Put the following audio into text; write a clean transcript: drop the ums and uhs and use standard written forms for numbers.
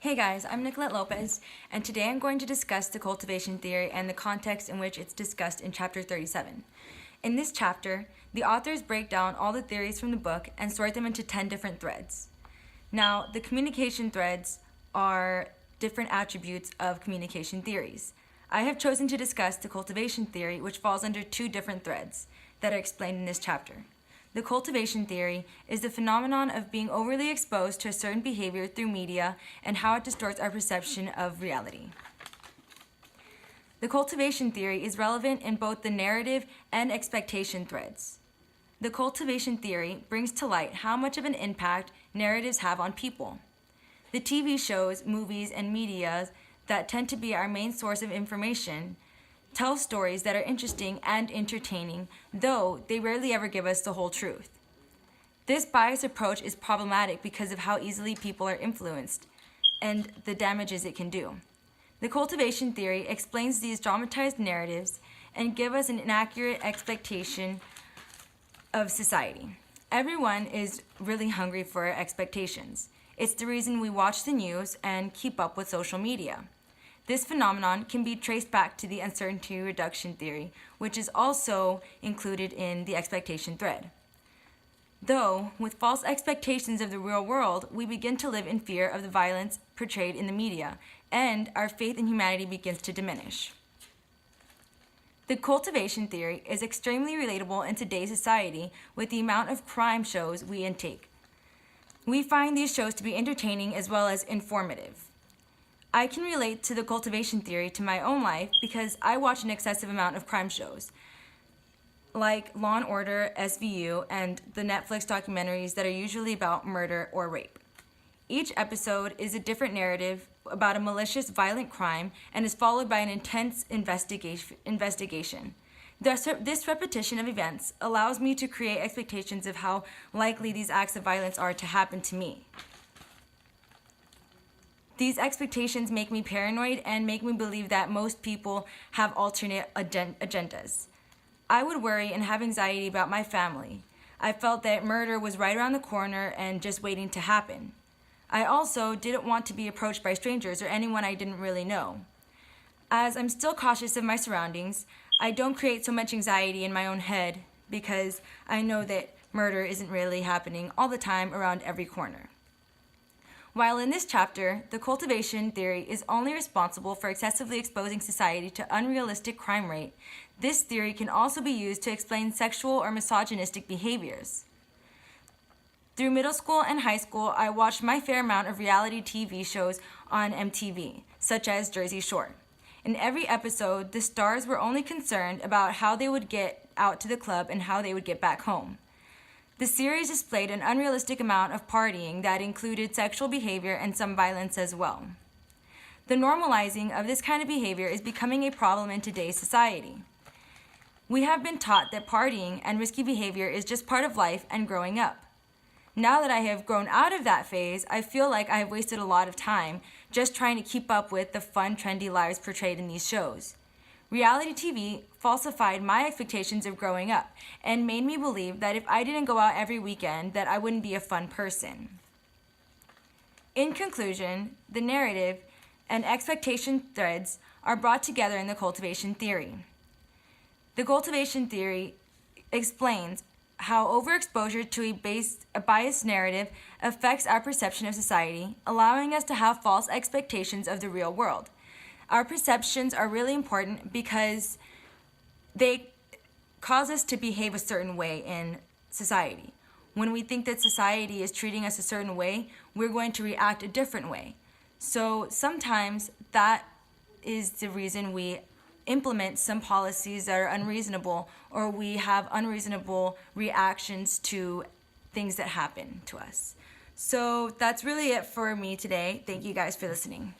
Hey guys, I'm Nicolette Lopez, and today I'm going to discuss the cultivation theory and the context in which it's discussed in chapter 37. In this chapter, the authors break down all the theories from the book and sort them into 10 different threads. Now, the communication threads are different attributes of communication theories. I have chosen to discuss the cultivation theory, which falls under 2 different threads that are explained in this chapter. The cultivation theory is the phenomenon of being overly exposed to a certain behavior through media and how it distorts our perception of reality. The cultivation theory is relevant in both the narrative and expectation threads. The cultivation theory brings to light how much of an impact narratives have on people. The TV shows, movies, and media that tend to be our main source of information tell stories that are interesting and entertaining, though they rarely ever give us the whole truth. This biased approach is problematic because of how easily people are influenced and the damages it can do. The cultivation theory explains these dramatized narratives and give us an inaccurate expectation of society. Everyone is really hungry for expectations. It's the reason we watch the news and keep up with social media. This phenomenon can be traced back to the uncertainty reduction theory, which is also included in the expectation thread. Though, with false expectations of the real world, we begin to live in fear of the violence portrayed in the media, and our faith in humanity begins to diminish. The cultivation theory is extremely relatable in today's society with the amount of crime shows we intake. We find these shows to be entertaining as well as informative. I can relate to the cultivation theory to my own life because I watch an excessive amount of crime shows, like Law & Order, SVU, and the Netflix documentaries that are usually about murder or rape. Each episode is a different narrative about a malicious, violent crime and is followed by an intense investigation. This repetition of events allows me to create expectations of how likely these acts of violence are to happen to me. These expectations make me paranoid and make me believe that most people have alternate agendas. I would worry and have anxiety about my family. I felt that murder was right around the corner and just waiting to happen. I also didn't want to be approached by strangers or anyone I didn't really know. As I'm still cautious of my surroundings, I don't create so much anxiety in my own head because I know that murder isn't really happening all the time around every corner. While in this chapter, the cultivation theory is only responsible for excessively exposing society to unrealistic crime rate, this theory can also be used to explain sexual or misogynistic behaviors. Through middle school and high school, I watched my fair amount of reality TV shows on MTV, such as Jersey Shore. In every episode, the stars were only concerned about how they would get out to the club and how they would get back home. The series displayed an unrealistic amount of partying that included sexual behavior and some violence as well. The normalizing of this kind of behavior is becoming a problem in today's society. We have been taught that partying and risky behavior is just part of life and growing up. Now that I have grown out of that phase, I feel like I have wasted a lot of time just trying to keep up with the fun, trendy lives portrayed in these shows. Reality TV falsified my expectations of growing up and made me believe that if I didn't go out every weekend, that I wouldn't be a fun person. In conclusion, the narrative and expectation threads are brought together in the cultivation theory. The cultivation theory explains how overexposure to a biased narrative affects our perception of society, allowing us to have false expectations of the real world. Our perceptions are really important because they cause us to behave a certain way in society. When we think that society is treating us a certain way, we're going to react a different way. So sometimes that is the reason we implement some policies that are unreasonable, or we have unreasonable reactions to things that happen to us. So that's really it for me today. Thank you guys for listening.